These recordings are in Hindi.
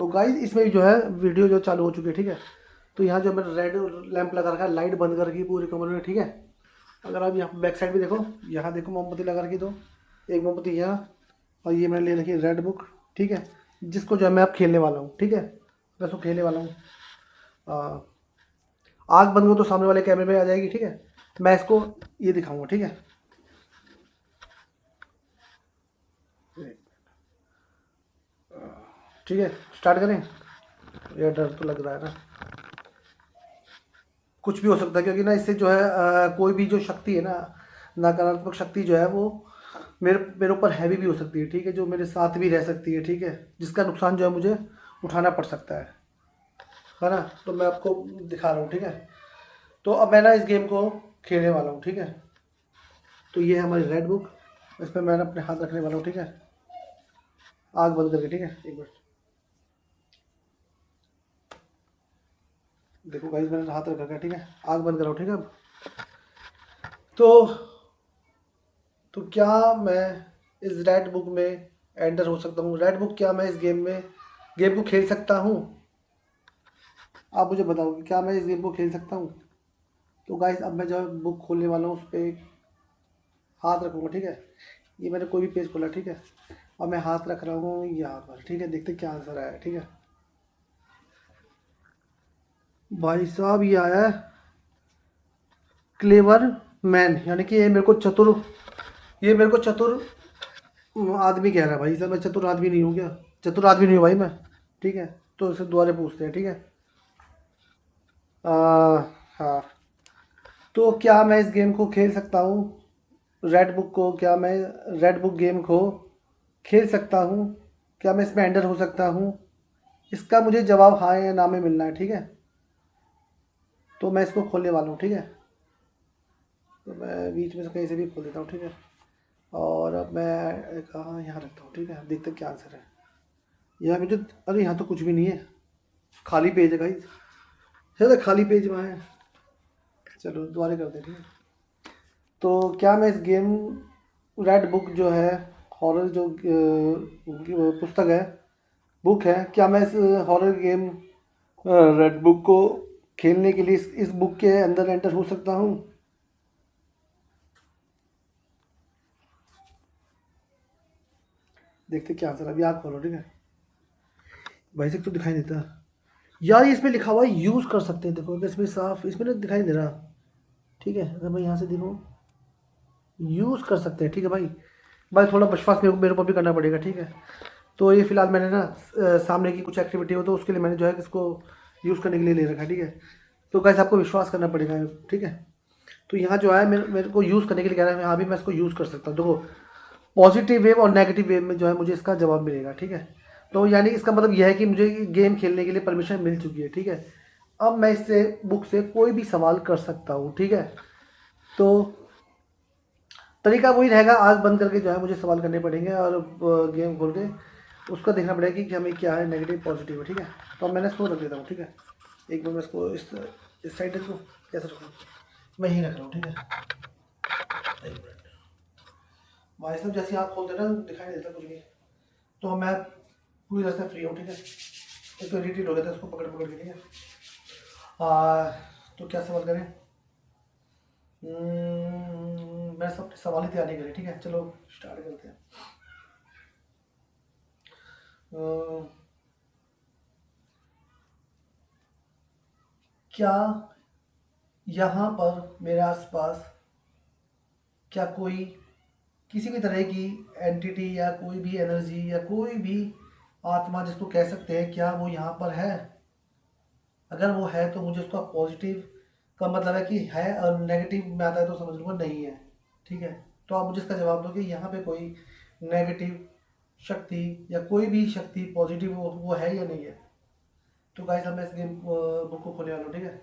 तो गाइस इसमें जो है वीडियो जो चालू हो चुकी है, ठीक है। तो यहाँ जो मैंने रेड लैंप लगा रखा है, लाइट बंद कर रखी पूरी कमरे में, ठीक है। अगर आप यहाँ बैक साइड भी देखो, यहाँ देखो मोमबत्ती लगा रखी, तो एक मोमबत्ती यहाँ, और ये मैंने ले रखी है रेड बुक, ठीक है, जिसको जो है मैं अब खेलने वाला हूँ, ठीक है। मैं इसको खेलने वाला हूँ। आग बंद करूँ तो सामने वाले कैमरे में आ जाएगी, ठीक है। मैं इसको ये दिखाऊंगा, ठीक है। ठीक है, स्टार्ट करें। ये डर तो लग रहा है ना, कुछ भी हो सकता है, क्योंकि ना इससे जो है कोई भी जो शक्ति है ना, नकारात्मक शक्ति जो है वो मेरे मेरे ऊपर हैवी भी हो सकती है, ठीक है, जो मेरे साथ भी रह सकती है, ठीक है, जिसका नुकसान जो है मुझे उठाना पड़ सकता है ना। तो मैं आपको दिखा रहा हूँ, ठीक है। तो अब मैं ना इस गेम को खेलने वाला हूँ, ठीक है। तो ये है हमारी रेड बुक, इस पर मैं अपने हाथ रखने वाला हूँ, ठीक है, आग बंद करके, ठीक है। एक मिनट, देखो गाइस मैंने हाथ रख रखा है, ठीक है, आग बंद कराओ, ठीक है। अब तो क्या मैं इस रेड बुक में एंटर हो सकता हूँ? रेड बुक, क्या मैं इस गेम को खेल सकता हूँ? आप मुझे बताओ कि क्या मैं इस गेम को खेल सकता हूँ? तो गाइस अब मैं जो बुक खोलने वाला हूँ उस पर हाथ रखूँगा, ठीक है। ये मैंने कोई भी पेज खोला, ठीक है, और मैं हाथ रख रहा हूँ यहाँ पर, ठीक है। देखते क्या आंसर आया, ठीक है। भाई साहब ये आया है क्लेवर मैन, यानी कि ये मेरे को चतुर आदमी कह रहा है भाई साहब। मैं चतुर आदमी नहीं हूँ क्या? चतुर आदमी नहीं हूँ भाई मैं, ठीक है। तो इसे दोबारा पूछते हैं, ठीक है। हाँ, तो क्या मैं इस गेम को खेल सकता हूँ? रेड बुक को, क्या मैं रेड बुक गेम को खेल सकता हूँ? क्या मैं इसमें एंटर हो सकता हूँ? इसका मुझे जवाब हाँ या ना में मिलना है, ठीक है। तो मैं इसको खोलने वाला हूँ, ठीक है। तो मैं बीच में से कहीं से भी खोल देता हूँ, ठीक है। और अब मैं कहाँ यहाँ रखता हूँ, ठीक है। देखते हैं क्या आंसर है। यहाँ मुझे, अरे यहाँ तो कुछ भी नहीं है, खाली पेज है गाइस, शायद खाली पेज वहाँ है। चलो दोबारा करते हैं, ठीक है। तो क्या मैं इस गेम रेड बुक जो है, हॉरर जो पुस्तक है, बुक है, क्या मैं इस हॉरर गेम रेड बुक को खेलने के लिए इस बुक के अंदर एंटर हो सकता हूँ? देखते क्या आंसर। अभी आँख खोलो, ठीक है। भाई से तो दिखाई देता यार, ये इसमें लिखा हुआ है यूज़ कर सकते हैं, देखो इसमें साफ, इसमें ना दिखाई दे रहा, ठीक है। अगर मैं यहाँ से देखूँ, यूज़ कर सकते हैं, ठीक है भाई। भाई थोड़ा विश्वास मेरे ऊपर भी करना पड़ेगा, ठीक है। तो ये फ़िलहाल मैंने ना सामने की कुछ एक्टिविटी हो तो उसके लिए मैंने जो है इसको यूज़ करने के लिए ले रखा है, ठीक है। तो कैसे आपको विश्वास करना पड़ेगा, ठीक है। तो यहाँ जो है मेरे को यूज़ करने के लिए कह रहा है, हाँ भी मैं इसको यूज़ कर सकता हूँ। देखो पॉजिटिव वेव और नेगेटिव वेव में जो है मुझे इसका जवाब मिलेगा, ठीक है। तो यानी इसका मतलब यह है कि मुझे गेम खेलने के लिए परमिशन मिल चुकी है, ठीक है। अब मैं इससे बुक से कोई भी सवाल कर सकता हूँ, ठीक है। तो तरीका वही रहेगा, आग बंद करके जो है मुझे सवाल करने पड़ेंगे, और गेम खोल के उसका देखना पड़ेगा कि हमें क्या है, नेगेटिव पॉजिटिव है, ठीक है। तो अब मैंने इसको रख देता हूँ, ठीक है। एक बार मैं इसको इस साइड रखूँ, कैसे रखूँ? मैं यहीं रख रहा हूँ, ठीक है। एक मिनट, भाई साहब जैसे आप खोलते ना दिखाई नहीं देता कुछ भी। तो मैं पूरी तरह से फ्री हूँ, ठीक है। इसको इरिटेट हो गया था, इसको पकड़ पकड़ के, ठीक है। तो क्या सवाल करें? मैं सब सवाल ही तैयार नहीं करे, ठीक है। चलो स्टार्ट करते हैं। क्या यहाँ पर मेरे आसपास, क्या कोई किसी भी तरह की एंटिटी या कोई भी एनर्जी या कोई भी आत्मा जिसको कह सकते हैं, क्या वो यहाँ पर है? अगर वो है तो मुझे उसका पॉजिटिव का मतलब है कि है, और नेगेटिव में आता है तो समझ लूँगा नहीं है, ठीक है। तो आप मुझे इसका जवाब दो कि यहाँ पे कोई नेगेटिव शक्ति या कोई भी शक्ति पॉजिटिव वो है या नहीं है। तो गाइस अब मैं इस गेम बुक को खोलने वाला हूँ, ठीक है।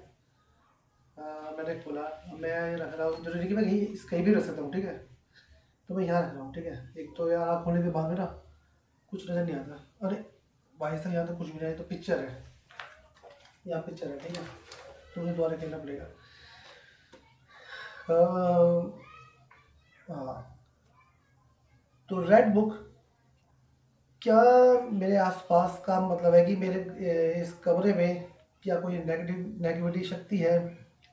मैंने खोला, मैं ये रख रहा हूँ, जरूरी कि मैं कहीं भी रख सकता हूँ, ठीक है। तो मैं यहाँ रख रहा हूँ, ठीक है। एक तो यार आँख खोलने के बाद में ना कुछ नज़र नहीं आता। अरे भाई साहब यहाँ तो कुछ भी नहीं है, तो पिक्चर है, यहाँ पिक्चर है, ठीक है। तो मुझे दोबारा खेलना पड़ेगा। हाँ, तो रेड बुक, क्या मेरे आसपास का मतलब है कि मेरे इस कमरे में क्या कोई नेगेटिविटी शक्ति है,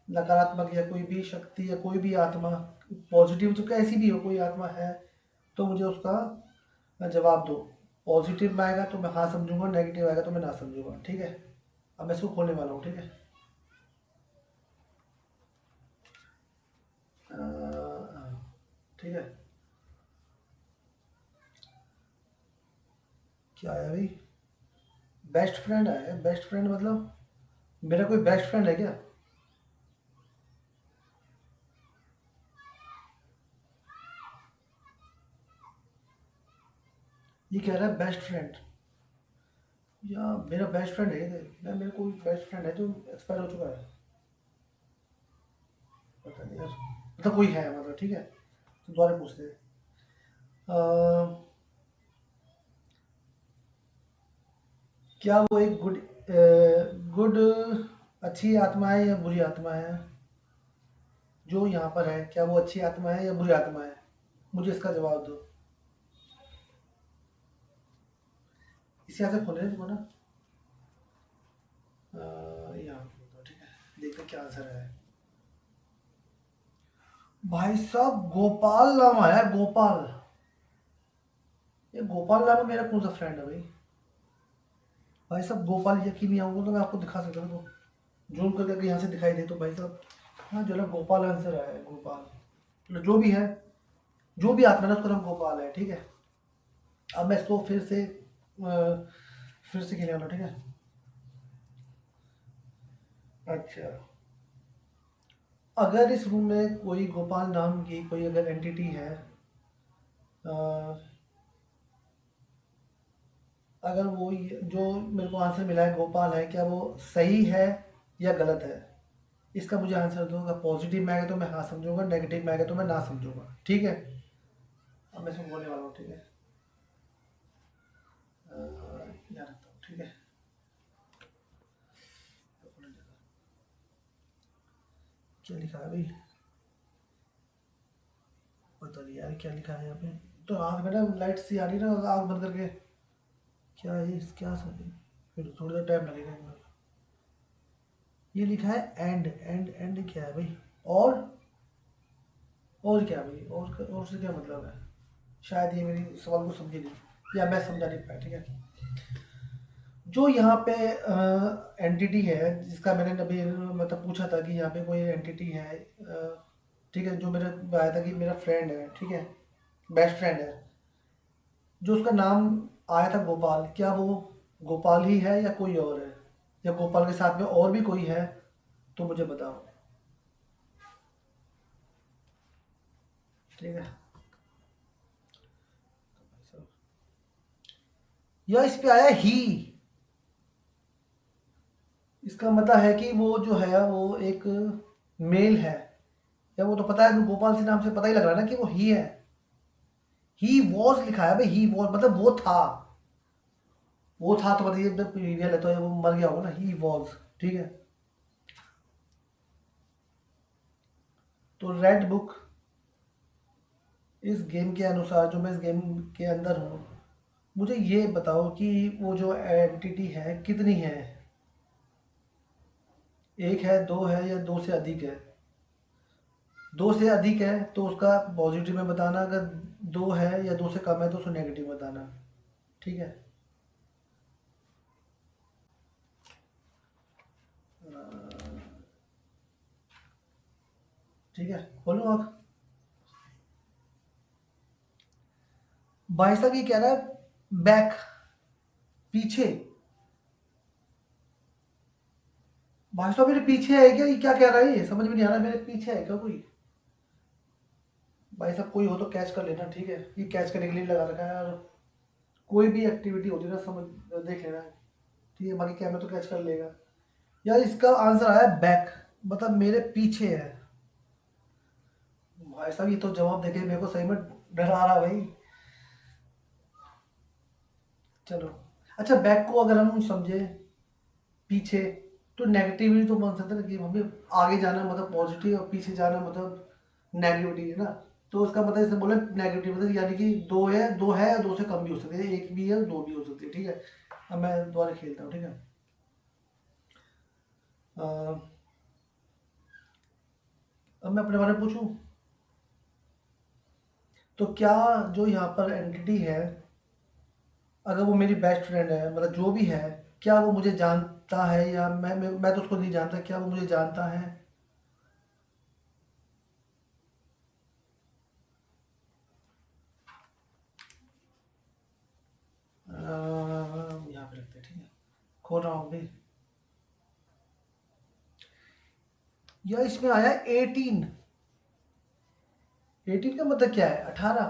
नकारात्मक या कोई भी शक्ति या कोई भी आत्मा, पॉजिटिव तो कैसी भी हो कोई आत्मा है, तो मुझे उसका जवाब दो। पॉजिटिव में आएगा तो मैं हाँ समझूंगा, नेगेटिव आएगा तो मैं ना समझूंगा, ठीक है। अब मैं इसको खोलने वाला हूँ, ठीक है। ठीक है, क्या आया भाई? बेस्ट फ्रेंड आया है। बेस्ट फ्रेंड मतलब मेरा कोई बेस्ट फ्रेंड है क्या? ये कह रहा है बेस्ट फ्रेंड। या मेरा बेस्ट फ्रेंड है ये? मैं मेरे कोई बेस्ट फ्रेंड है जो एक्सपायर हो चुका है? पता नहीं यार, मतलब कोई है मतलब, ठीक है। तो दोबारा पूछते हैं। क्या वो एक गुड अच्छी आत्मा है या बुरी आत्मा है जो यहाँ पर है? क्या वो अच्छी आत्मा है या बुरी आत्मा है? मुझे इसका जवाब दो। इस यहाँ से खोल रहे तुम ना। यहाँ पे ठीक है, देखते हैं क्या आंसर है। भाई साहब गोपाल नाम आया है, गोपाल। ये गोपाल नाम मेरा कौन सा फ्रेंड है भाई? भाई साहब गोपाल यकीन नहीं आऊंगा तो मैं आपको दिखा सकता हूँ, तो जूम करके अगर यहाँ से दिखाई दे तो भाई साहब। हाँ जो ना गोपाल आंसर आया है, गोपाल। मतलब जो भी है, जो भी आत्मा है ना उसका नाम गोपाल है, ठीक है। अब मैं इसको फिर से खेलने वाला हूँ, ठीक है। अच्छा, अगर इस रूम में कोई गोपाल नाम की कोई अगर एंटिटी है, अ, अगर वो जो मेरे को आंसर मिला है गोपाल है, क्या वो सही है या गलत है? इसका मुझे आंसर दो। अगर पॉजिटिव में आएगा तो मैं हाँ समझूंगा, नेगेटिव में आएगा तो मैं ना समझूंगा, ठीक है। अब मैं इसको बोलने वाला हूँ, ठीक है। यहाँ रखता हूँ, ठीक है। क्या लिखा है भाई? पता नहीं यार क्या लिखा है यहाँ पे। तो आँख में ना लाइट सी आ रही है ना, आँख बंद करके। क्या है क्या सर? फिर थोड़ा सा टाइम लगेगा इसमें। ये लिखा है एंड एंड एंड क्या है भाई? और क्या भाई? और से क्या मतलब है? शायद ये मेरी सवाल को समझी नहीं या मैं समझा नहीं पाया, ठीक है। जो यहाँ पे एंटिटी है जिसका मैंने अभी मतलब पूछा था कि यहाँ पे कोई एंटिटी है, ठीक है, जो मेरा आया था कि मेरा फ्रेंड है, ठीक है, बेस्ट फ्रेंड है, जो उसका नाम आया था गोपाल, क्या वो गोपाल ही है या कोई और है? या गोपाल के साथ में और भी कोई है? तो मुझे बताओ, ठीक है। या इस पे आया ही। इसका मतलब है कि वो जो है वो एक मेल है। या वो तो पता है, गोपाल से नाम से पता ही लग रहा है ना कि वो ही है। ही वॉज लिखा है भाई, ही वॉज मतलब वो था। वो था तो मतलब ये रियल है, तो ये वो मर गया होगा ना, ही वॉज, ठीक है। तो रेड बुक इस गेम के अनुसार, जो मैं इस गेम के अंदर हूँ, मुझे ये बताओ कि वो जो एंटिटी है कितनी है? एक है, दो है या दो से अधिक है? दो से अधिक है तो उसका पॉजिटिव में बताना, अगर दो है या दो से कम है तो उसको नेगेटिव बताना, ठीक है। ठीक है, बोलो आप। भाई साहब ये कह रहा है बैक, पीछे। भाई साहब मेरे पीछे है क्या? ये क्या कह रहा है? ये समझ में नहीं आ रहा, मेरे पीछे है क्या कोई? भाई साहब कोई हो तो कैच कर लेना, ठीक है। ये कैच करने के लिए लगा रखा है, और कोई भी एक्टिविटी होती है ना समझ देख लेना, ठीक है। बाकी कैमरा तो कैच कर लेगा। यार इसका आंसर आया बैक, मतलब मेरे पीछे है। भाई साहब ये तो जवाब देके मेरे को सही में डरा रहा भाई। चलो, अच्छा बैक को अगर हम समझे पीछे, तो नेगेटिविटी तो बन सकता है ना कि हमें आगे जाना मतलब पॉजिटिव और पीछे जाना मतलब नेगेटिविटी है ना। तो उसका मतलब इसने बोला नेगेटिव, मतलब यानी कि दो है और दो से कम भी हो सकते हैं, एक भी है दो भी हो सकती है, ठीक है। अब मैं दोबारा खेलता हूँ, ठीक है। अब मैं अपने बारे में पूछूं, तो क्या जो यहाँ पर एंटिटी है, अगर वो मेरी बेस्ट फ्रेंड है, मतलब जो भी है, क्या वो मुझे जानता है या मैं तो उसको नहीं जानता, क्या वो मुझे जानता है? यहाँ पे रखते हैं, ठीक है। खोल रहा हूँ अभी। या इसमें आया 18। 18 का मतलब क्या है? 18।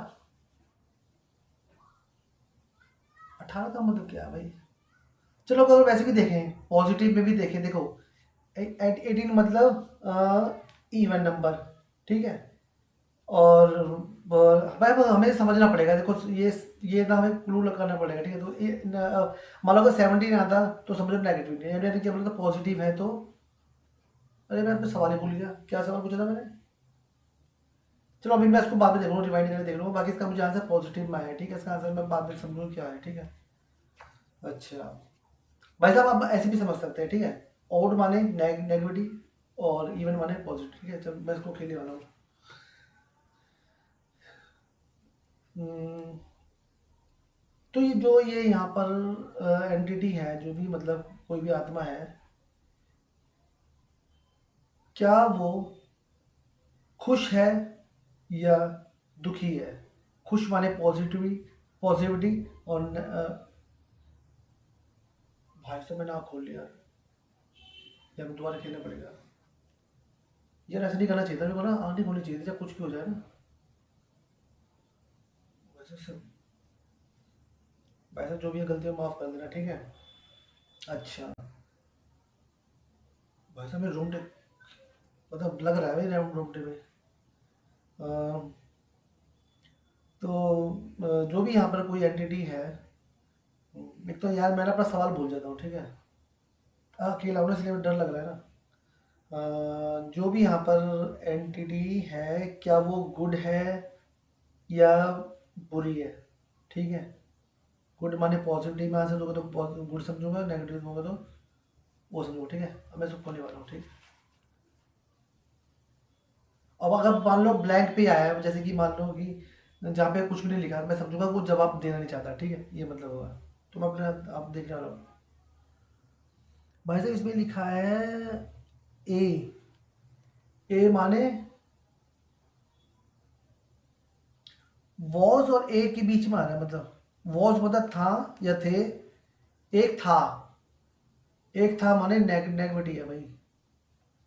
18 का मतलब क्या है भाई? चलो अगर वैसे भी देखें, पॉजिटिव में भी देखें, देखो 18 मतलब इवन नंबर, ठीक है। और भाई हमें समझना पड़ेगा, देखो ये ना हमें क्लू लगाना पड़ेगा, ठीक है। तो मान लो अगर 17 आता तो समझो नेगेटिव है, यानी कि मतलब पॉजिटिव है तो। अरे मैं अपने सवाल ही भूल गया, क्या सवाल पूछा था मैंने? चलो अभी मैं इसको बाद में देख लूँगा, रिवाइंड करके देख लूँगा। बाकी इसका मुझे आंसर पॉजिटिव में आया है, ठीक है। इसका आंसर मैं बाद में समझूँ क्या है, ठीक है। अच्छा भाई साहब, आप ऐसे भी समझ सकते हैं, ठीक है। ऑड माने नेगेटिविटी और इवन माने पॉजिटिव, ठीक है। चल मैं इसको खेलने वाला हूँ। हम्म, तो ये यहाँ पर एंटिटी है, जो भी मतलब कोई भी आत्मा है, क्या वो खुश है या दुखी है? खुश माने पॉजिटिविटी और भाई साहब मैंने आँख खोल लिया, या मैं दोबारा खेलना पड़ेगा। यार ऐसा नहीं करना चाहिए था मेरे को ना, आँख नहीं खोलनी चाहिए थी जब कुछ भी हो जाए ना। वैसे सब वैसे जो भी है गलतियाँ माफ़ कर देना, ठीक है। अच्छा भाई साहब, मैं रूम मतलब लग रहा है भाई रूम में। अ, तो जो भी यहाँ पर कोई एंटिटी है, एक तो यार मैं ना अपना सवाल भूल जाता हूँ, ठीक है। अकेला हूँ ना, इसलिए डर लग रहा है ना। जो भी यहाँ पर एंटिटी है, क्या वो गुड है या बुरी है, ठीक है। गुड माने पॉजिटिव में आंसर दोगे तो गुड समझूंगा, नेगेटिव होगा तो वो समझूंगा, ठीक है। अब मैं इसको खोलने वाला हूँ, ठीक है। अब अगर मान लो ब्लैंक पे आया है, जैसे कि मान लो कि जहाँ पे कुछ भी नहीं लिखा, मैं समझूंगा वो जवाब देना नहीं चाहता, ठीक है, ये मतलब होगा। तो मैं अपने आप देखने वाला हूँ। भाई साहब इसमें लिखा है ए। ए माने वॉज और ए के बीच में आ रहा है, मतलब वॉज मतलब था या थे, एक था। एक था माने नेगेटिविटी है भाई।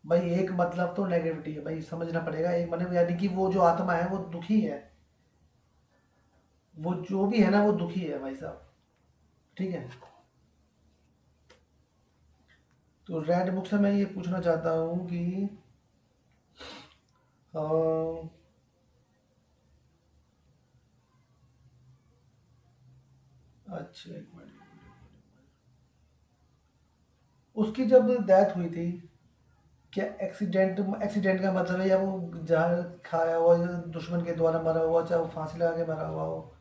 भाई एक मतलब तो नेगेटिविटी है भाई, समझना पड़ेगा। एक माने यानी कि वो जो आत्मा है वो दुखी है, वो जो भी है ना वो दुखी है भाई साहब, ठीक है। तो रेड बुक से मैं ये पूछना चाहता हूँ कि अ, अच्छा एक मिनट, उसकी जब डेथ हुई थी, क्या एक्सीडेंट का मतलब है, या वो जहर खाया हुआ या दुश्मन के द्वारा मरा हुआ, चाहे वो फांसी लगा के मरा हुआ हो,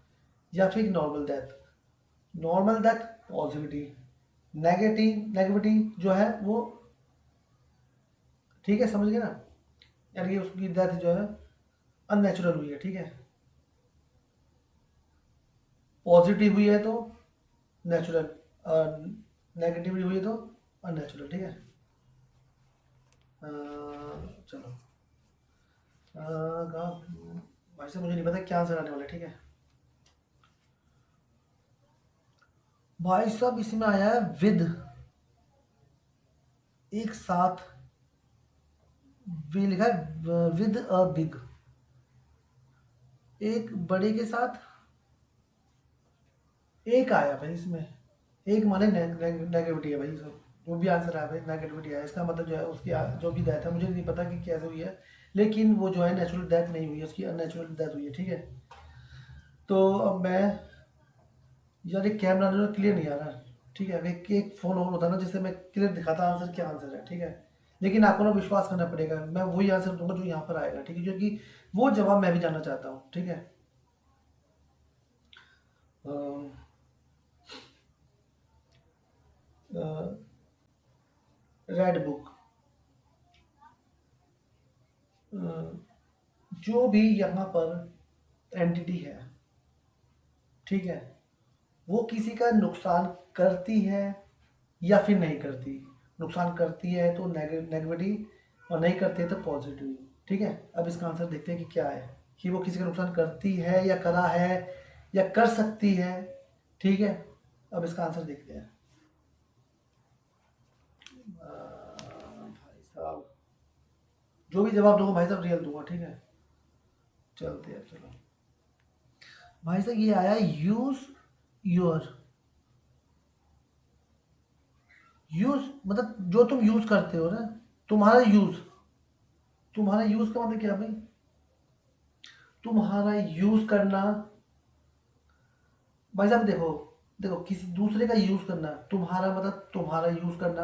या फिर normal death? Normal death positivity, negativity जो है वो, ठीक है, समझ गए ना। यानी कि उसकी डेथ जो है अननेचुरल हुई है, ठीक है। पॉजिटिव हुई है तो नेचुरल, नेगेटिव हुई है तो अननेचुरल, ठीक है। चलो कहाँ, भाई से मुझे नहीं पता क्या आंसर आने वाला है, ठीक है। भाई साहब इसमें आया है विद, एक साथ। वी लिखा है विद अ बिग, एक बड़े के साथ। एक आया भाई इसमें, एक माने नेगेटिविटी है भाई सब। जो भी आंसर आया भाई नेगेटिविटी है, इसका मतलब जो है उसकी जो भी डेथ है, मुझे नहीं पता कि कैसे हुई है, लेकिन वो जो है नेचुरल डेथ नहीं हुई है, उसकी अननेचुरल डेथ हुई है, ठीक है। तो अब मैं, यार एक कैमरा जो क्लियर नहीं आ रहा, ठीक है। एक फ़ोन और होता ना जिससे मैं क्लियर दिखाता आंसर, क्या आंसर है, ठीक है। लेकिन आपको ना विश्वास करना पड़ेगा, मैं वही आंसर दूंगा जो यहाँ पर आएगा, ठीक है, क्योंकि वो जवाब मैं भी जानना चाहता हूँ, ठीक है। रेड बुक, जो भी यहाँ पर एंटिटी है, ठीक है, वो किसी का नुकसान करती है या फिर नहीं करती। नुकसान करती है तो नेगेटिव, और नहीं करती है तो पॉजिटिव, ठीक है। अब इसका आंसर देखते हैं कि क्या है, कि वो किसी का नुकसान करती है या करा है या कर सकती है, ठीक है। अब इसका आंसर देखते हैं। भाई साहब, जो भी जवाब दूंगा भाई साहब रियल दूंगा, ठीक है। चलते हैं, चलो भाई साहब, ये आया यूज योर। यूज मतलब जो तुम यूज करते हो ना, तुम्हारा यूज। तुम्हारा यूज का मतलब क्या भाई? तुम्हारा यूज करना, भाई साहब देखो, देखो किसी दूसरे का यूज करना, तुम्हारा मतलब तुम्हारा यूज करना,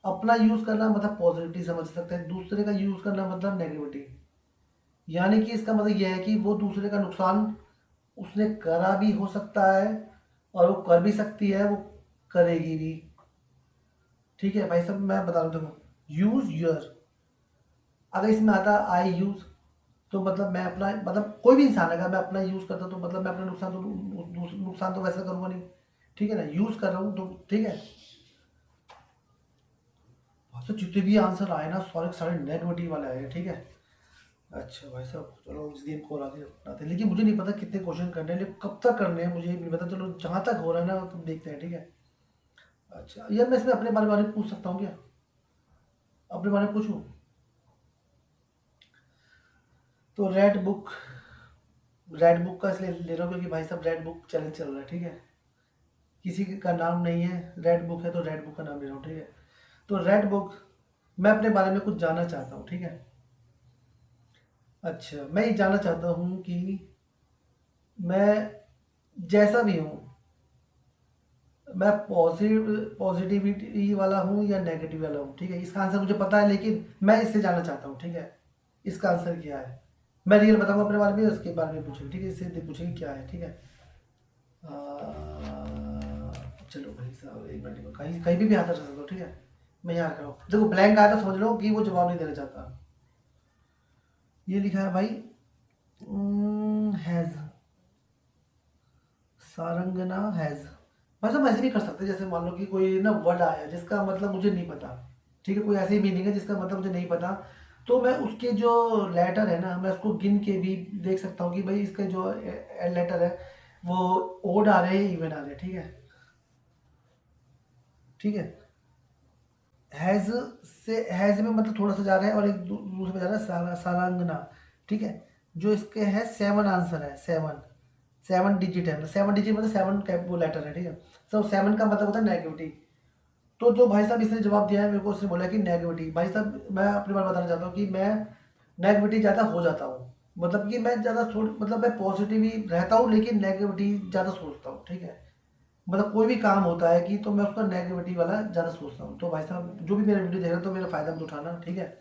अपना यूज करना मतलब पॉजिटिविटी समझ सकते हैं, दूसरे का यूज करना मतलब नेगेटिविटी। यानी कि इसका मतलब यह है कि वो दूसरे का नुकसान उसने करा भी हो सकता है, और वो कर भी सकती है, वो करेगी भी, ठीक है। भाई साहब मैं बता रहा हूँ, देखो यूज योर, अगर इसमें आता आई यूज, तो मतलब मैं अपना, मतलब कोई भी इंसान अगर मैं अपना यूज करता तो मतलब मैं अपना नुकसान तो वैसे करूंगा नहीं, ठीक है ना, यूज कर रहा हूँ तो, ठीक है। तो जितने भी आंसर आए ना सारे सारे नेगेटिव वाले आए, ठीक है। अच्छा भाई साहब चलो इस गेम को और आगे बढ़ाते हैं, लेकिन मुझे नहीं पता कितने क्वेश्चन करने हैं, लेकिन कब तक करने हैं मुझे नहीं पता, चलो जहाँ तक हो रहा है ना तुम देखते हैं, ठीक है। अच्छा यार, मैं इसमें अपने बारे में पूछ सकता हूँ क्या? अपने बारे में पूछूं? तो रेड बुक का इसलिए ले रहा हूँ क्योंकि भाई साहब रेड बुक चैलेंज चल रहा है, ठीक है। किसी का नाम नहीं है, रेड बुक है तो रेड बुक का नाम ले रहा हूँ, ठीक है। तो रेड बुक, मैं अपने बारे में कुछ जानना चाहता हूँ, ठीक है। अच्छा मैं ये जानना चाहता हूँ कि मैं जैसा भी हूँ, मैं पॉजिटिविटी वाला हूँ या नेगेटिव वाला हूँ, ठीक है। इसका आंसर मुझे पता है, लेकिन मैं इससे जानना चाहता हूँ, ठीक है। इसका आंसर क्या है? मैं रियल बताऊंगा अपने बारे में, उसके बारे में पूछेंगे, ठीक है, इससे पूछेंगे क्या है, ठीक है। आ, चलो भाई साहब एक मिनट, कहीं कहीं भी हाथ रख सकते हो, ठीक है। मैं यहाँ रख रहा हूँ, देखो ब्लैंक आया तो समझ लो कि वो जवाब नहीं देना चाहता। ये लिखा है भाई, हैज, सारंगना हैज। मतलब हम ऐसे भी कर सकते हैं, जैसे मान लो कि कोई ना वर्ड आया जिसका मतलब मुझे नहीं पता, ठीक है, कोई ऐसी मीनिंग है जिसका मतलब मुझे नहीं पता, तो मैं उसके जो लेटर है ना, मैं उसको गिन के भी देख सकता हूँ कि भाई इसके जो लेटर है वो ओड आ रहे हैं इवन आ रहे हैं, ठीक है, ठीक है। हैज से, हैज में मतलब थोड़ा सा जा रहा है, और एक दूसरे पे जा रहा है सारंगना, ठीक है। जो इसके है सेवन आंसर है, सेवन, सेवन डिजिट है, सेवन डिजिट मतलब सेवन कैप वो लेटर है, ठीक है। तो सेवन का मतलब होता है नेगेटिविटी। तो जो भाई साहब इसने जवाब दिया है मेरे को, उसने बोला कि नेगेटिविटी। भाई साहब मैं अपनी बात बताना चाहता हूँ कि मैं नेगेटिविटी ज़्यादा हो जाता हूँ, मतलब कि मैं ज़्यादा मतलब मैं पॉजिटिव ही रहता हूँ लेकिन नेगेटिविटी ज़्यादा सोचता हूँ, ठीक है। मतलब कोई भी काम होता है कि तो मैं उसका नेगेटिविटी वाला ज़्यादा सोचता हूँ। तो भाई साहब जो भी मेरा वीडियो देख रहे हो तो मेरा फ़ायदा मत उठाना, ठीक है।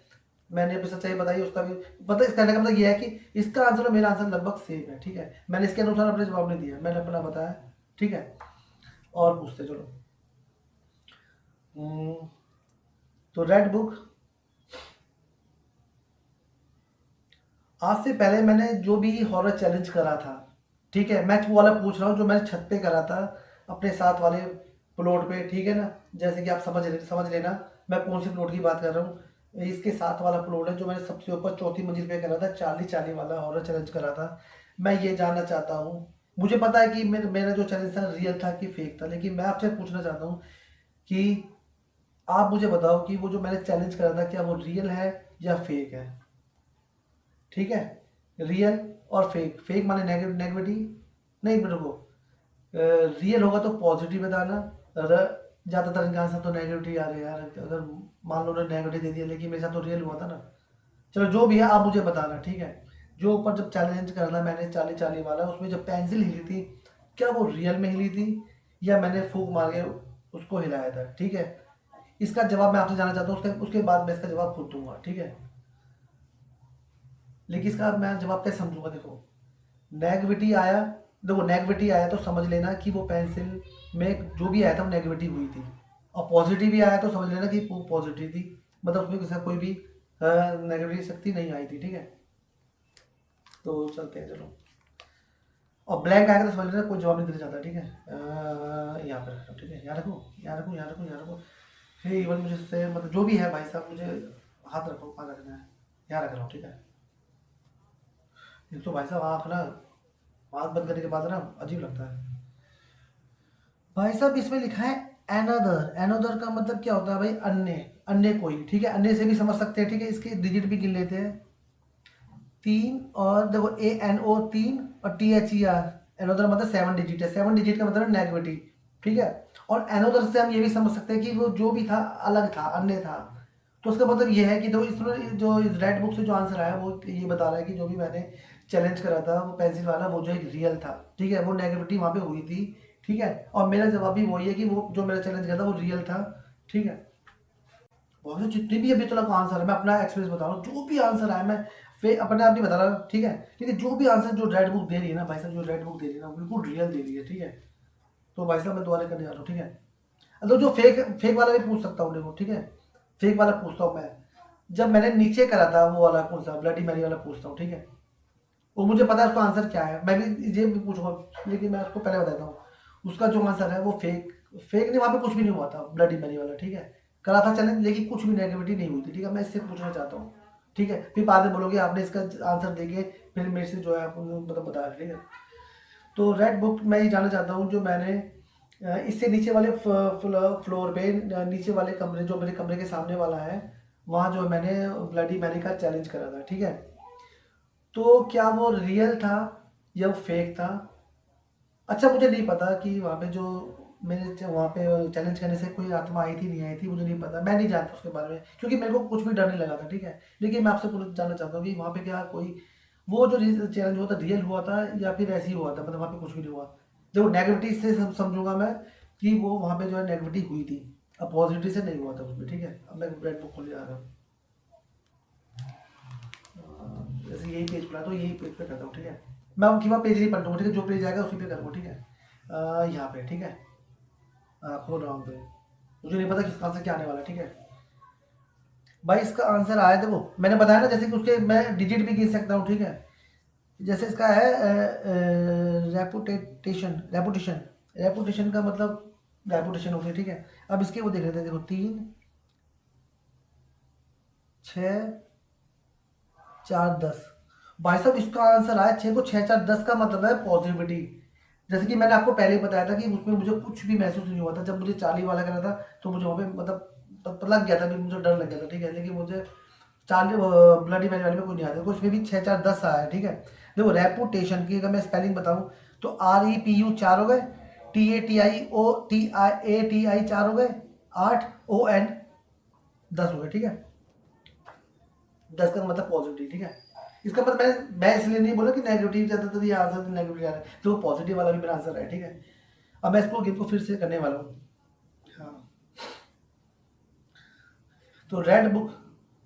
मैंने अपनी सच्चाई बताई, उसका भी पता, इसका कहने का मतलब ये है कि इसका आंसर और मेरा आंसर लगभग सेम है, ठीक है। मैंने इसके अनुसार अपने जवाब नहीं दिया, मैंने अपना बताया, ठीक है। और पूछते चलो। हम्म, तो रेड बुक, आज से पहले मैंने जो भी हॉरर चैलेंज करा था, ठीक है, मैं वो वाला पूछ रहा हूँ जो मैंने छत पे करा था अपने साथ वाले प्लॉट पे, ठीक है ना। जैसे कि आप समझ लेना मैं कौन से प्लॉट की बात कर रहा हूँ। इसके साथ वाला प्लॉट है जो मैंने सबसे ऊपर चौथी मंजिल पे करा था, चार्ली चार्ली वाला हॉरर चैलेंज करा था। मैं ये जानना चाहता हूँ, मुझे पता है कि मेरा जो चैलेंज था रियल था कि फेक था, लेकिन मैं आपसे पूछना चाहता हूँ कि आप मुझे बताओ कि वो जो मैंने चैलेंज करा था क्या वो रियल है या फेक है, ठीक है। रियल और फेक, फेक माने नेगेटिविटी, नहीं मेरे को रियल होगा तो पॉजिटिव बताना। ज़्यादातर इनका आंसर तो नेगेटिव आ रहे हैं यार, अगर मान लो उन्होंने नेगेटिव दे दिया लेकिन मेरे साथ तो रियल हुआ था ना। चलो जो भी है आप मुझे बताना, ठीक है। जो ऊपर जब चैलेंज करना मैंने चाली चाली वाला, उसमें जब पेंसिल हिली थी क्या वो रियल में हिली थी या मैंने फूक मार के उसको हिलाया था, ठीक है। इसका जवाब मैं आपसे जानना चाहता हूँ, उसके बाद मैं इसका जवाब खुद दूंगा, ठीक है। लेकिन इसका मैं जवाब कैसे समझूंगा? देखो नेगेटिविटी आया, देखो नेगेटिविटी आया तो समझ लेना कि वो पेंसिल में जो भी आया था वो नेगेटिविटी हुई थी, और पॉजिटिव भी आया तो समझ लेना कि वो पॉजिटिव थी, मतलब उसमें किसी कोई भी नेगेटिव शक्ति नहीं आई थी, ठीक है। तो चलते हैं, चलो। और ब्लैंक आएगा तो समझ लेना कोई जवाब नहीं देना चाहता, ठीक है। यहाँ पर रखो, ठीक है, यहाँ रखो, यहाँ रखो, यहाँ रखो, यहाँ रखो। फिर इवन मुझे से मतलब जो भी है भाई साहब, मुझे हाथ रखो, कहाँ रखना है, यहाँ रख रहा हूँ, ठीक है। एक तो भाई साहब आँख ना, आँख बंद करने के बाद ना अजीब लगता है भाई साहब। इसमें लिखा है एनदर, एनदर का मतलब क्या होता है भाई? अन्य, अन्य कोई, ठीक है, अन्य से भी समझ सकते हैं, ठीक है। इसके डिजिट भी गिन लेते हैं, 3, और देखो ANO 3 और THER, एनोदर मतलब 7 डिजिट है, 7 डिजिट का मतलब नेगेटिविटी, ठीक है। और एनोदर से हम ये भी समझ सकते हैं कि वो जो भी था अलग था, अन्य था। तो उसका मतलब ये है कि तो इसमें जो इस रेड बुक से जो आंसर आया वो ये बता रहा है कि जो भी मैंने चैलेंज करा था वो पेंसिल वाला, वो जो एक रियल था, ठीक है, वो नेगेटिविटी वहाँ पे हुई थी, ठीक है। और मेरा जवाब भी वही है कि वो जो मेरा चैलेंज किया था वो रियल था, ठीक है। बहुत से जितने भी अभी तक आंसर है, मैं अपना एक्सपीरियंस बता रहा हूँ, जो भी आंसर आया मैं फिर अपने आप नहीं बता रहा, ठीक है। लेकिन जो भी आंसर जो रेड बुक दे रही है ना भाई साहब, जो रेड बुक दे रही है ना बिल्कुल रियल दे रही है, ठीक है। तो भाई साहब मैं दोबारा करने जा रहा हूँ, ठीक है। तो जो फेक फेक वाला भी पूछ सकता हूँ, देखो, ठीक है। फेक वाला पूछता हूँ मैं, जब मैंने नीचे करा था वो वाला कौन सा ब्लडी मैरी वाला पूछता हूँ, ठीक है। वो मुझे पता है उसका आंसर क्या है, मैं भी ये भी पूछूंगा, लेकिन मैं उसको पहले बताता हूँ। उसका जो आंसर है वो फेक, फेक नहीं, वहाँ पे कुछ भी नहीं हुआ था ब्लडी मैरी वाला, ठीक है। करा था चैलेंज, लेकिन कुछ भी नेगेटिविटी नहीं हुई थी, ठीक है। मैं इससे पूछना चाहता हूँ, ठीक है। फिर बाद में बोलोगे आपने इसका आंसर देके फिर मेरे से जो है आप मतलब बताया, ठीक है। तो रेड बुक मैं ये जानना चाहता हूँ, जो मैंने इससे नीचे वाले फ्लोर पे, नीचे वाले कमरे, जो मेरे कमरे के सामने वाला है, वहाँ जो मैंने ब्लडी मैरी का चैलेंज करा था, ठीक है। तो क्या वो रियल था या वो फेक था? अच्छा, मुझे नहीं पता कि वहाँ पे जो मैंने वहाँ पे चैलेंज करने से कोई आत्मा आई थी नहीं आई थी, मुझे नहीं पता, मैं नहीं जानता उसके बारे में, क्योंकि मेरे को कुछ भी डर नहीं लगा था, ठीक है। लेकिन मैं आपसे पूछ जानना चाहता हूँ कि वहाँ पे क्या कोई वो जो चैलेंज हुआ था रियल हुआ था या फिर ऐसे ही हुआ था, मतलब वहाँ पे कुछ भी नहीं हुआ? देखो नेगेटिविटी से समझूंगा मैं कि वो वहाँ पे जो है नेगेटिविटी हुई थी, अब पॉजिटिव से नहीं हुआ था उसमें, ठीक है। अब मैं रेड बुक खोल जा रहा हूँ, जैसे यही पेज खुला तो यही पेज पे करता हूँ, ठीक है। मैं उनकी वहाँ पेज नहीं पलटूंगा, ठीक है, जो पेज आएगा उसी पे करूँगा, ठीक है। यहाँ पे, ठीक है, खोल रहा हूँ पे, मुझे नहीं पता किसका आंसर क्या आने वाला, ठीक है। भाई इसका आंसर आया, देखो मैंने बताया ना, जैसे कि उसके मैं डिजिट भी गिन सकता हूँ, ठीक है। जैसे इसका है रेपुटेशन, रेपुटेशन, रेपुटेशन का मतलब रेपुटेशन हो गया, ठीक है। अब इसके वो देख लेते हैं, देखो 3, 6, 4, 10। भाई साहब इसका आंसर आया 6 को 6, 4, 10 का मतलब है पॉजिटिविटी। जैसे कि मैंने आपको पहले ही बताया था कि उसमें मुझे कुछ भी महसूस नहीं हुआ था, जब मुझे 40 वाला करा था तो मुझे वहाँ पे मतलब पता लग गया था भी, मुझे डर लग गया था, ठीक है। लेकिन मुझे 40 ब्लडी मैरी वाले में कोई नहीं आया, उसमें भी 6, 4, 10 आया है, ठीक है। देखो रेपुटेशन की अगर मैं स्पेलिंग बताऊँ तो REPU 4 हो गए, TATIOTIATI 4 हो गए, 8 ON 10 हो गए, ठीक है। 10 का मतलब पॉजिटिव, ठीक है। इसका मतलब मैं इसलिए नहीं बोला कि नेगेटिव जाता तो ये आंसर नेगेटिव आ रहा है, तो पॉजिटिव वाला भी मेरा आंसर है, ठीक है। अब मैं इसको गेम को फिर से करने वाला हूँ। हाँ, तो रेड बुक,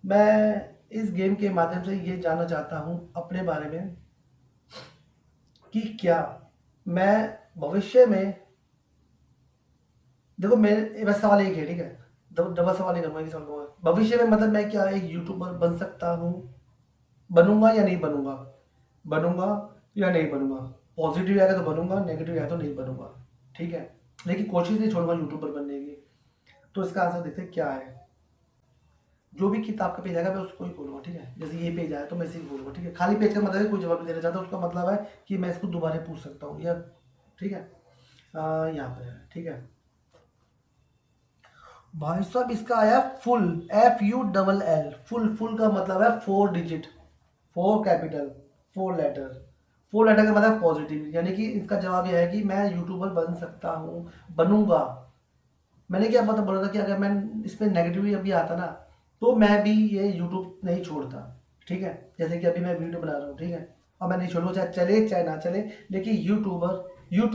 मैं इस गेम के माध्यम से ये जानना चाहता हूँ अपने बारे में कि क्या मैं भविष्य में, देखो मेरे बस सवाल एक है, ठीक है, डबल सवाल नहीं करूँगा, एक सवाल करूँगा। भविष्य में मतलब मैं क्या एक यूट्यूबर बन सकता हूँ, बनूंगा या नहीं बनूंगा, बनूंगा या नहीं बनूंगा? पॉजिटिव आएगा तो बनूंगा, नेगेटिव आएगा तो नहीं बनूंगा, ठीक है। लेकिन कोशिश नहीं छोड़ूंगा यूट्यूबर बनने की। तो इसका आंसर देखते हैं क्या है। जो भी किताब का पेज आएगा मैं उसको ही बोलूंगा, ठीक है। जैसे ये पेज आया तो मैं इसी को बोलूंगा, ठीक है। खाली पेज का मतलब है कोई जवाब नहीं देना चाहता, उसका मतलब है कि मैं इसको दोबारा पूछ सकता हूँ या, ठीक है। यहाँ पे है, ठीक है। भाई साहब इसका आया फुल, FULL, फुल, फुल का मतलब है 4 डिजिट, 4 कैपिटल, 4 लेटर, 4 लेटर का मतलब पॉजिटिव, यानी कि इसका जवाब यह है कि मैं यूट्यूबर बन सकता हूँ, बनूंगा। मैंने क्या मतलब बोला था कि अगर मैं इसमें नेगेटिव अभी आता ना तो मैं भी ये यूट्यूब नहीं छोड़ता, ठीक है। जैसे कि अभी मैं वीडियो बना रहा हूँ, ठीक है, और मैं नहीं छोड़ूंगा, चाहे चले चाहे ना चले, लेकिन यूट्यूब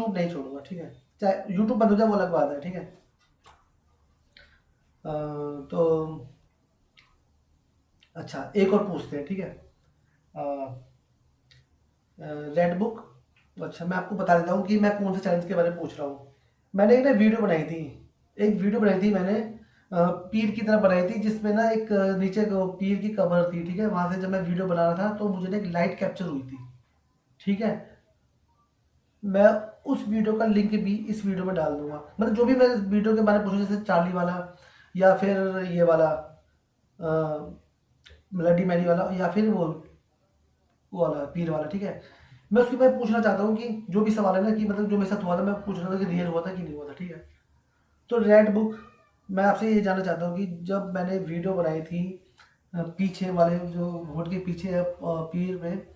नहीं छोड़ूंगा, ठीक है। चाहे यूट्यूब बंद हो जाए वो अलग बात है, ठीक है। तो अच्छा, एक और पूछते हैं, ठीक है। Red book. अच्छा, मैं आपको बता देता हूँ कि मैं कौन से चैलेंज के बारे में पूछ रहा हूँ। मैंने एक ना वीडियो बनाई थी, एक वीडियो बनाई थी मैंने, पीर की तरह बनाई थी, जिसमें ना एक नीचे पीर की कबर थी, ठीक है। वहां से जब मैं वीडियो बना रहा था तो मुझे ना एक लाइट कैप्चर हुई थी, ठीक है। मैं उस वीडियो का लिंक भी इस वीडियो में डाल दूंगा। मतलब जो भी मैं वीडियो के बारे में पूछूं, जैसे चार्ली वाला, या फिर ये वाला ब्लडी मैरी वाला, या फिर वो वाला पीर वाला, ठीक है। मैं उसके बारे में पूछना चाहता हूँ कि जो भी सवाल है ना, कि मतलब जो मेरे साथ हुआ था, मैं पूछ रहा था कि रियल हुआ था कि नहीं हुआ था, ठीक है। तो रेड बुक, मैं आपसे ये जानना चाहता हूँ कि जब मैंने वीडियो बनाई थी पीछे वाले जो घोट के पीछे है पीर में,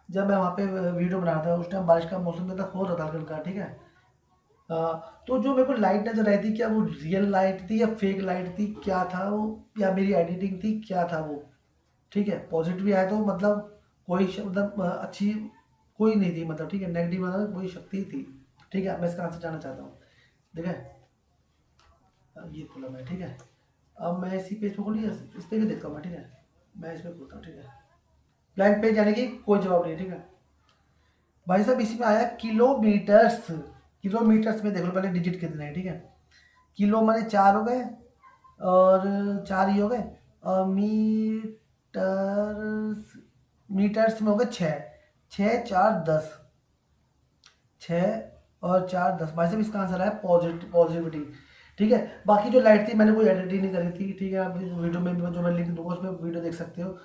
जब मैं वहाँ पे वीडियो बना रहा था, उस टाइम बारिश का मौसम में था, हो रहा था हल्का, ठीक है। अ, तो जो मेरे को लाइट नजर आई थी, क्या वो रियल लाइट थी या फेक लाइट थी, क्या था वो, या मेरी एडिटिंग थी, क्या था वो, ठीक है। पॉजिटिव भी आया तो मतलब कोई मतलब अच्छी कोई नहीं थी, मतलब ठीक है। नेगेटिव मतलब कोई शक्ति थी, ठीक है। मैं इसका आंसर जानना चाहता हूँ, ठीक है। अब ये खोला मैं, ठीक है। अब मैं इसी पेज पे खोलिए, इस पे भी देखता हूँ मैं, ठीक है। मैं इस पे खोलता हूँ, ठीक है। ब्लैंक पेज यानी कि कोई जवाब नहीं, ठीक है। भाई साहब इसी में आया किलोमीटर्स। किलोमीटर्स में देख लो पहले डिजिट कितने हैं, ठीक है। किलो माने 4 हो गए, और 4 ही हो गए, और मीटर्स, मीटर्स में हो गए 6, 6 4 10, 6 और 4 10। भाई साहब इसका आंसर है पॉजिटिविटी, ठीक है। बाकी जो लाइट थी मैंने कोई एडिट ही नहीं करी थी, ठीक है। आप वीडियो में भी जो मैं लिंक दूंगा उसमें वीडियो देख सकते हो।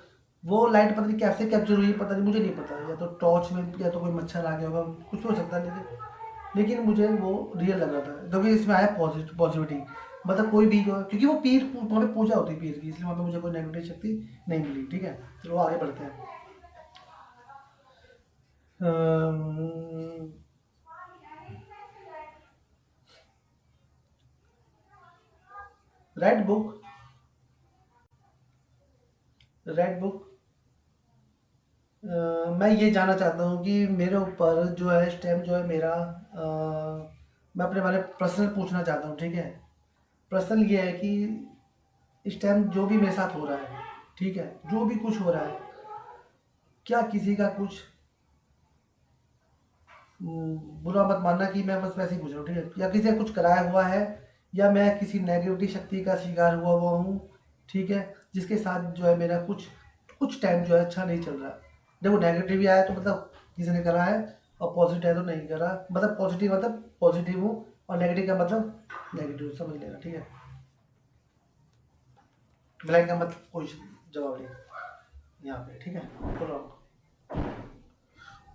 वो लाइट पता नहीं कैसे कैप्चर हुई, पता नहीं, मुझे नहीं पता, या तो टॉर्च में, या तो कोई मच्छर आ गया होगा, कुछ भी हो सकता है, लेकिन मुझे वो रियल लग रहा था, क्योंकि इसमें आया पॉजिटिविटी। मतलब कोई भी क्योंकि वो पीर, वहाँ पे पूजा होती है पीर की, इसलिए वहाँ पे मुझे कोई नेगेटिव शक्ति नहीं मिली, ठीक है। चलो आगे बढ़ते हैं। रेड बुक, रेड बुक, मैं ये जानना चाहता हूँ कि मेरे ऊपर जो है स्टेम जो है मेरा, मैं अपने बारे में पर्सनल पूछना चाहता हूँ, ठीक है। पर्सनल ये है कि इस टाइम जो भी मेरे साथ हो रहा है, ठीक है, जो भी कुछ हो रहा है, क्या किसी का कुछ बुरा मत मानना कि मैं बस वैसे ही पूछ रहा हूँ, ठीक है। या किसी का कुछ कराया हुआ है, या मैं किसी नेगेटिविटी शक्ति का शिकार हुआ हूँ, ठीक है, जिसके साथ जो है मेरा कुछ कुछ टाइम जो है अच्छा नहीं चल रहा। देखो नेगेटिव भी आया तो मतलब किसी ने करा है, और पॉजिटिव है तो नहीं करा, मतलब पॉजिटिव मतलब पॉजिटिव हूँ, और नेगेटिव का मतलब नेगेटिव, समझ लेना, ठीक है। ब्लैंक का मतलब कोई जवाब नहीं यहाँ पे, ठीक है। बोलो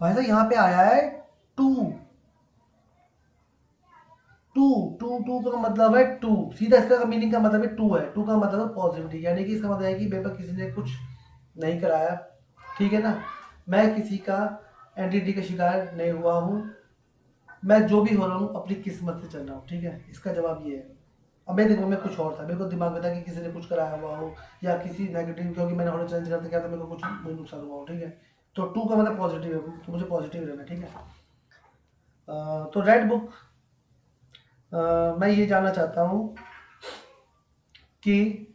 भाई साहब, यहाँ पे आया है टू। टू, टू का मतलब है टू, सीधा इसका मीनिंग का मतलब है टू है। टू का मतलब है पॉजिटिविटी, यानी कि इसका मतलब है कि मेरे पर किसी ने कुछ नहीं कराया, ठीक है ना। मैं किसी का एंटिटी का शिकार नहीं हुआ हूँ, मैं जो भी हो रहा हूँ अपनी किस्मत से चल रहा हूँ, ठीक है। इसका जवाब ये है। अब मेरे दिमाग में कुछ और था, मेरे को दिमाग में था कि किसी ने कुछ कराया हुआ हो, या किसी नेगेटिव, क्योंकि मैंने हॉरर चेंज करते क्या तो मेरे को कुछ नुकसान हुआ हो, ठीक है। तो टू का मतलब पॉजिटिव है, तो मुझे पॉजिटिव रहना, ठीक है। तो रेड बुक, मैं ये जानना चाहता हूँ कि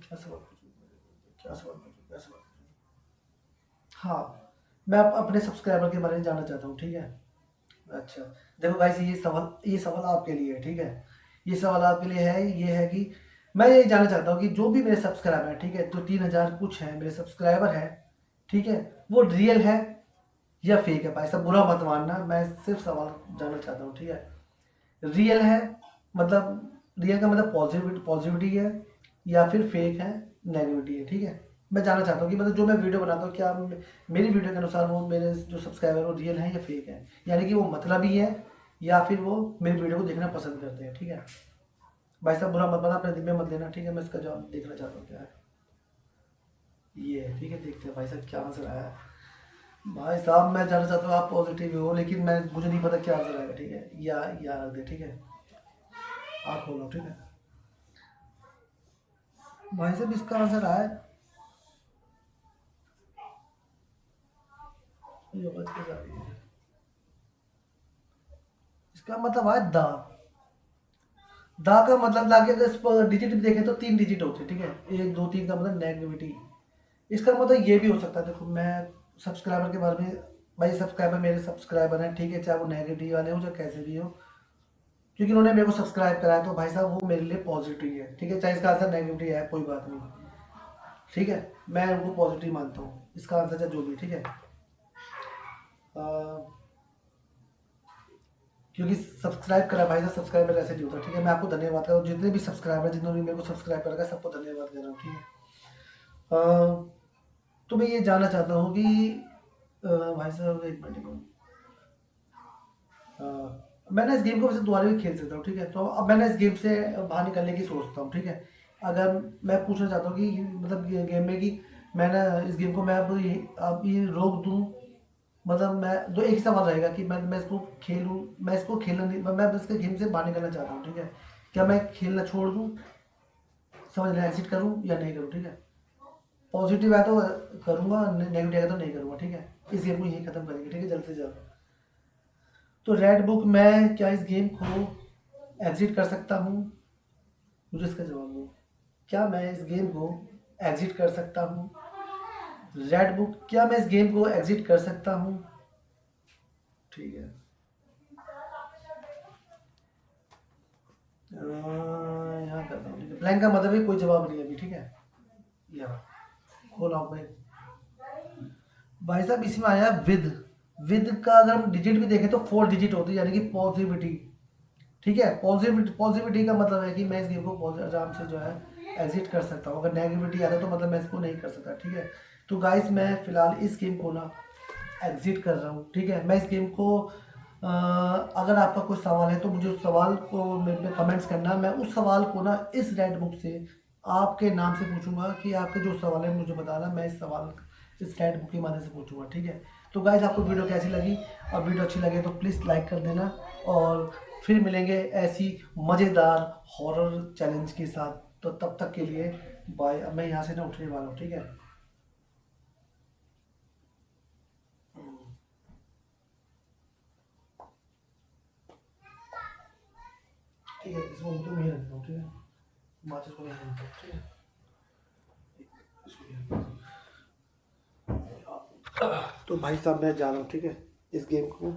क्या सवाल पूछूं, क्या सवाल पूछूं, क्या सवाल पूछूं? हाँ, मैं अपने सब्सक्राइबर के बारे में जानना चाहता हूँ, ठीक है। अच्छा, देखो गाइस, ये सवाल आपके लिए है, ठीक है। ये सवाल आपके लिए है, ये है कि मैं ये जानना चाहता हूँ कि जो भी मेरे सब्सक्राइबर है, ठीक है, जो 3,000 कुछ है मेरे सब्सक्राइबर है, ठीक है, वो रियल है या फेक है। भाई साहब बुरा मत मानना, मैं सिर्फ सवाल जानना चाहता हूँ, ठीक है। रियल है मतलब, रियल का मतलब पॉजिटिविटी है, या फिर फेक है, नेगेटिविटी है, ठीक है। मैं जानना चाहता हूँ कि मतलब जो मैं वीडियो बनाता हूँ, क्या मेरी वीडियो के अनुसार वो मेरे जो सब्सक्राइबर वो रियल है या फेक है, यानी कि वो मतलबी है, या फिर वो मेरी वीडियो को देखना पसंद करते हैं, ठीक है। भाई साहब बुरा मत माना, अपने दिल में मत लेना, ठीक है। मैं इसका जवाब देखना चाहता हूँ क्या है। ये है, ठीक है। देखते हैं भाई साहब क्या आंसर आया है। भाई साहब मैं जानना चाहता हूँ आप पॉजिटिव हो, लेकिन मैं मुझे नहीं पता क्या आंसर आएगा, ठीक है। या रख दे, ठीक है। आप खोलो, ठीक है। भाई साहब इसका आंसर आया है, ये आवाज कैसे आ रही है? इसका मतलब है द। दा का मतलब दा के अगर इस पर डिजिट भी देखें तो 3 डिजिट होते हैं, ठीक है, 1 2 3 का मतलब नेगेटिविटी। इसका मतलब ये भी हो सकता है, देखो मैं सब्सक्राइबर के बारे में, भाई सब्सक्राइबर मेरे सब्सक्राइबर हैं, ठीक है, चाहे वो नेगेटिव वाले हो चाहे कैसे भी हो, क्योंकि उन्होंने मेरे को सब्सक्राइब करा है तो भाई साहब वो मेरे लिए पॉजिटिव है, ठीक है, चाहे इसका आंसर नेगेटिव है कोई बात नहीं, ठीक है, मैं उनको पॉजिटिव मानता हूँ इसका आंसर चाहे जो भी, ठीक है। अ, क्योंकि सब्सक्राइब करा भाई साहब, सब्सक्राइबर ऐसे नहीं होता, ठीक है, मैं आपको धन्यवाद करता हूँ जितने भी सब्सक्राइबर जिन्होंने मेरे को सब्सक्राइब करा सबको धन्यवाद दे रहा हूँ, ठीक है। तो मैं ये जानना चाहता हूँ कि भाई साहब एक मिनट, मैं ना इस गेम को वैसे दोबारा भी खेल सकता हूँ, ठीक है, तो अब मैं ना इस गेम से बाहर निकलने की सोचता हूँ, ठीक है। अगर मैं पूछना चाहता हूँ कि मतलब गेम में कि मैं ना इस गेम को मैं अब ये रोक दूँ, मतलब मैं दो एक ही सवाल रहेगा कि मैं इसको खेलूँ, मैं इसको खेलना नहीं, मैं इसके गेम से बाहर निकलना चाहता हूँ, ठीक है, क्या मैं खेलना छोड़ दूँ, समझ लें, एग्जिट करूँ या नहीं करूँ, ठीक है। पॉजिटिव है तो करूँगा, नेगेटिव है तो नहीं करूँगा, ठीक है। इस गेम को यही खत्म करेंगे, ठीक है, जल्द से जल्द। तो रेड बुक, मैं क्या इस गेम को एग्जिट कर सकता हूँ? मुझे इसका जवाब दो। क्या मैं इस गेम को एग्जिट कर सकता हूँ? रेड बुक, क्या मैं इस गेम को एग्जिट कर सकता हूँ? ठीक है। यहाँ करता हूँ, ठीक है, ब्लैंक का मतलब है कोई जवाब नहीं है अभी, ठीक है। यहाँ खोल आउट में भाई साहब इसमें आया विद। विद का अगर हम डिजिट भी देखें तो 4 डिजिट होती है, यानी कि पॉजिटिविटी, ठीक है। पॉजिटिविटी का मतलब है कि मैं इस गेम को आराम से जो है एग्जिट कर सकता हूँ, अगर नेगेटिविटी आता है तो मतलब मैं इसको नहीं कर सकता, ठीक है। तो गाइस मैं फिलहाल इस गेम को ना एग्जिट कर रहा हूँ, ठीक है। मैं इस गेम को अगर आपका कोई सवाल है तो मुझे उस सवाल को मेरे पे कमेंट्स करना, मैं उस सवाल को ना इस रेड बुक से आपके नाम से पूछूंगा कि आपके जो सवाल है मुझे बताना, मैं इस सवाल इस रेड बुक के माध्यम से पूछूंगा, ठीक है। तो गाइस आपको वीडियो कैसी लगी, और वीडियो अच्छी लगे तो प्लीज़ लाइक कर देना, और फिर मिलेंगे ऐसी मज़ेदार हॉरर चैलेंज के साथ, तो तब तक के लिए बाय। अब मैं यहाँ से ना उठने वाला हूँ, ठीक है। ठीक है, इसको तो मैं ही रखता हूँ, ठीक है, माचिस को नहीं रखता हूँ, ठीक है, इसको ये रखता हूँ। तो भाई साहब मैं जा रहा हूँ, ठीक है, इस गेम को